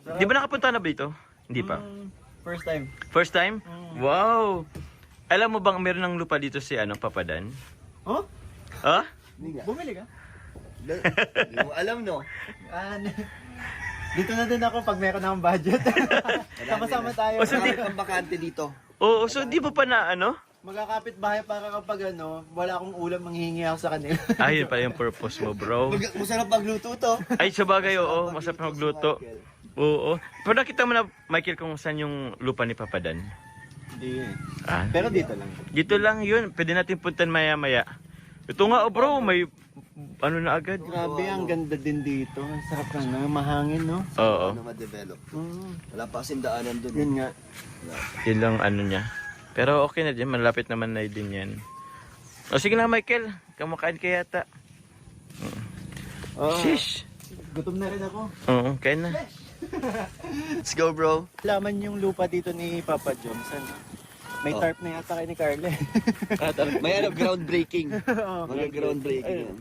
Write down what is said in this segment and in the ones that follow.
Di ba nakapunta na ba ito? Hindi pa. First time. First time? Wow! Alam mo bang meron ng lupa dito si Papa Dan? Oh? Ha? Bumili ka? Hindi mo alam, no? Dito na din ako pag meron akong budget. Sama-sama tayo. O, so di- Ang bakante dito. Oo, so di ba pa na Magkakapit bahay para kapag wala akong ulam, manghihingi ako sa kanila. Ayun pala yung purpose mo, bro. Masarap magluto to. Ay, sa bagay, oo. Masarap magluto. Oo. Pero nakita mo na, Michael, kung saan yung lupa ni Papa Dan? Hindi eh. Ah, Pero dito lang. dito lang yun. Pwede natin puntan maya-maya. Ito nga, bro, may na agad. Grabe, ang ganda din dito. Ang sarap na, mahangin, no? Oo. Ano ma-develop? Mm. Wala pa kasing daanan dun. Yun nga. Yun lang niya. Pero okay na din, malapit naman na din yan. O sige na, Michael. Kamakain ka yata. Oh, Shish! gutom na rin ako. Oo, kain na. Let's go, bro. Laman yung lupa dito ni Papa Johnson. May tarp na yata kay ni Carle. May groundbreaking. Oo. Mga groundbreaking yan.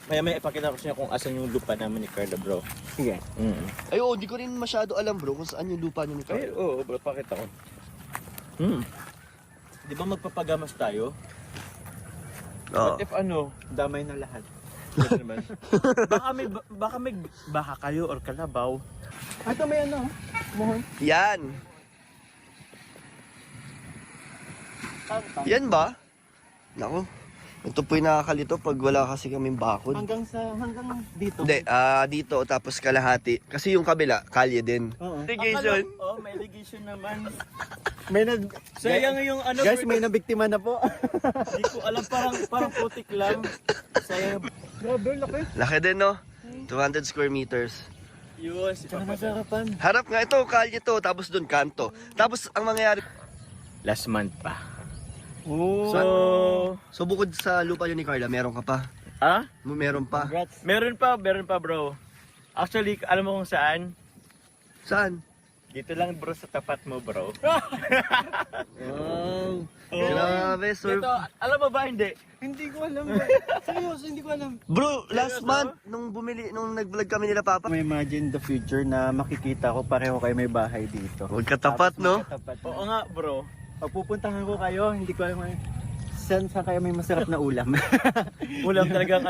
Maya-maya ipakita ko siya kung asan yung lupa naman ni Carla, bro. Sige. Ay, oo, di ko rin masyado alam, bro, kung saan yung lupa niyo ni Ay, Carl. oo, bro, pakita ko. Di ba magpapagamas tayo? Oo. What if Damay na lahat. naman? baka may baka kayo or kalabaw. Ito may mohon. Yan. Yan ba? Nako. Ito po yung nakakalito pag wala kasi kaming bakod. Hanggang dito. Hindi, dito tapos kalahati. Kasi yung kabila, kalye din. Oo. Irrigation? Oo, may irrigation naman. May nag... Sayang yung Guys, may nabiktima na po. Hindi ko alam, parang putik lang. Sayang. Grabe, laki. Laki din, no? 200 square meters. Yun, si Saka Papa Dan. nasarapan. Harap nga ito, kalye to, tapos doon kanto. Tapos ang mangyayari... Last month pa. Oo. So bukod sa lupa yun ni Carla, meron ka pa? Meron pa? Congrats. Meron pa bro. Actually, alam mo kung saan? Saan? Dito lang bro, sa tapat mo bro. Oh, grabe, sir. Ito, alam mo ba hindi? Hindi ko alam. Seryoso, hindi ko alam. Bro, last month, nung nag-vlog kami nila Papa. May imagine the future na makikita ko pareho kayo may bahay dito. Huwag katapat, no? Katapat. Oo nga bro. Pag pupuntahan ko kayo, hindi ko alam saan kayo may masarap na ulam. Ulam talagang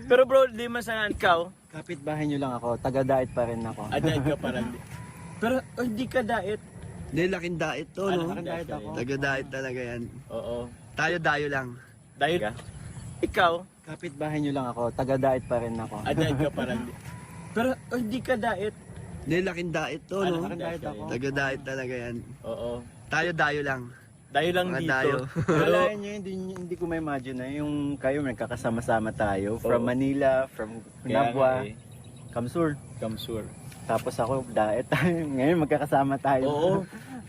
Pero bro, di man sana ikaw. Kapit-bahay nyo lang ako, taga-diet pa rin ako. Adad ka parang. Pero hindi ka diet. Hindi, laking diet to, no? Laking diet ako. Taga-diet talaga yan. Oo. Tayo dayo lang. Diet ka? Ikaw, Kapit-bahay nyo lang ako, taga-diet pa rin ako. adad ka parang. Pero hindi ka diet. Hindi, laking diet to, no? Laking diet ako. Taga-diet talaga yan. Oo. Tayo dayo lang. Dahil lang Mga dito. dayo. Pero Wala nyo, hindi ko ma-imagine na yung kayo nagkakasama-sama tayo. From Oo. Manila, from Nabwa, Kamsur. Kamsur. Tapos ako, diet tayo. Ngayon magkakasama tayo. Oo.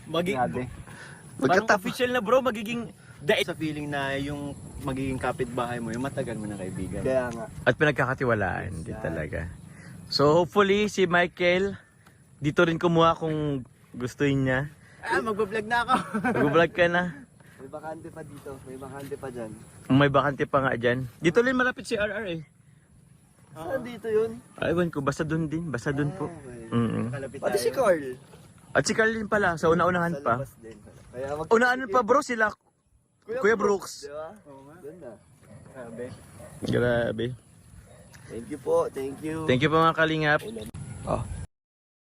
Grabe. Parang Magkatap. official na bro, magiging diet. Sa feeling na yung magiging kapitbahay mo, yung matagal mo na kaibigan. Kaya nga. At pinagkakatiwalaan din talaga. So hopefully si Michael dito rin kumuha kung gustuin niya. Magbablog na ako. Mag-vlog ka na. May bakante pa dito. May bakante pa dyan. May bakante pa nga dyan. Dito rin malapit si RR eh. Saan dito yun? Ewan ko, basta dun din. Basta dun po. Okay. Kalapit Pati si Carl. At si Carl din pala, sa una-unahan Sa pa. labas din. Kaya Unaanan pa bro sila. Kuya Brooks. Di ba? Oo nga. Doon na. Grabe. Grabe. Thank you po. Thank you. Thank you po mga kalingap. Ah,